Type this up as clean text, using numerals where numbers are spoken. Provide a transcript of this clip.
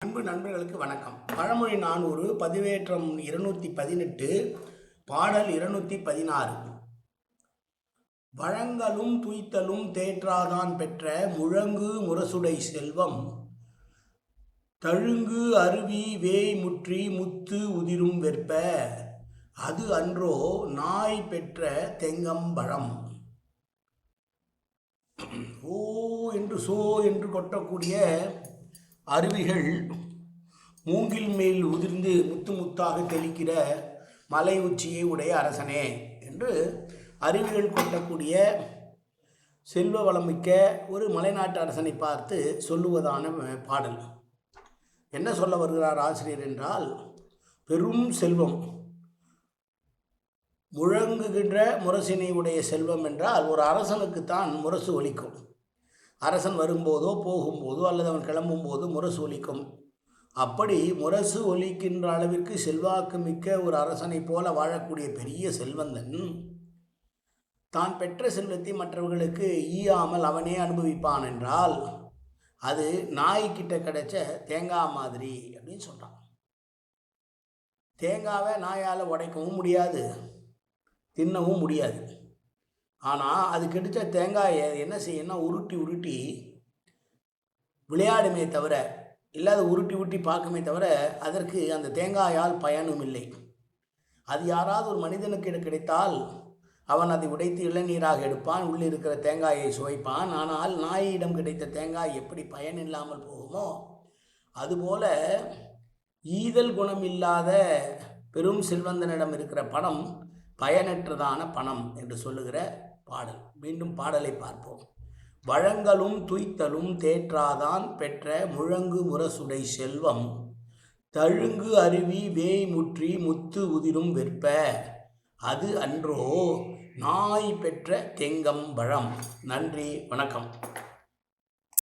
அன்பு நண்பர்களுக்கு வணக்கம். பழமொழி 400 பதிவேற்றம் 218 பாடல் 216. வழங்கலும் துய்த்தலும் தேற்றாதான் பெற்ற முழங்கு முரசுடை செல்வம் தழுங்கு அருவி வேய் முற்றி முத்து உதிரும் வெற்ப அது அன்றோ நாய் பெற்ற தெங்கம்பழம். ஓ என்று சோ என்று கொட்டக்கூடிய அருவிகள் மூங்கில் மேல் உதிர்ந்து முத்து முத்தாக தெளிக்கிற மலை உச்சியை உடைய அரசனே என்று அருவிகள் கொட்டக்கூடிய செல்வ வளமிக்க ஒரு மலைநாட்டு அரசனை பார்த்து சொல்லுவதான பாடல். என்ன சொல்ல வருகிறார் ஆசிரியர் என்றால், பெரும் செல்வம், முழங்குகின்ற முரசினை உடைய செல்வம் என்றால் ஒரு அரசனுக்குத்தான் முரசு ஒலிக்கும். அரசன் வரும்போதோ போகும்போதோ அல்லது அவன் கிளம்பும் போது முரசு ஒலிக்கும். அப்படி முரசு ஒலிக்கின்ற அளவிற்கு செல்வாக்கு மிக்க ஒரு அரசனை போல வாழக்கூடிய பெரிய செல்வந்தன் தான் பெற்ற செல்வத்தை மற்றவர்களுக்கு ஈயாமல் அவனே அனுபவிப்பான் என்றால் அது நாய்கிட்ட கிடைச்ச தேங்காய் மாதிரி அப்படின்னு சொல்கிறான். தேங்காவை நாயால் உடைக்கவும் முடியாது, தின்னவும் முடியாது. ஆனால் அது கிடைச்ச தேங்காயை என்ன செய்யணும்னா உருட்டி விளையாடுமே தவிர, இல்லாத உருட்டி பார்க்குமே தவிர அதற்கு அந்த தேங்காயால் பயனும் இல்லை. அது யாராவது ஒரு மனிதனுக்கு கிடைத்தால் அவன் அதை உடைத்து இளநீராக எடுப்பான், உள்ளே இருக்கிற தேங்காயை சுவைப்பான். ஆனால் நாயிடம் கிடைத்த தேங்காய் எப்படி பயன் இல்லாமல் போகுமோ அதுபோல ஈதல் குணம் இல்லாத பெரும் செல்வந்தனிடம் இருக்கிற பணம் பயனற்றதான பணம் என்று சொல்லுகிற பாடல். மீண்டும் பாடலை பார்ப்போம். வழங்கலும் துய்த்தலும் தேற்றாதான் பெற்ற முழங்கு முரசுடை செல்வம் தழுங்கு அருவி வேய் முற்றி முத்து உதிரும் வெற்ப அது அன்றோ நாய் பெற்ற தெங்கம்பழம். நன்றி, வணக்கம்.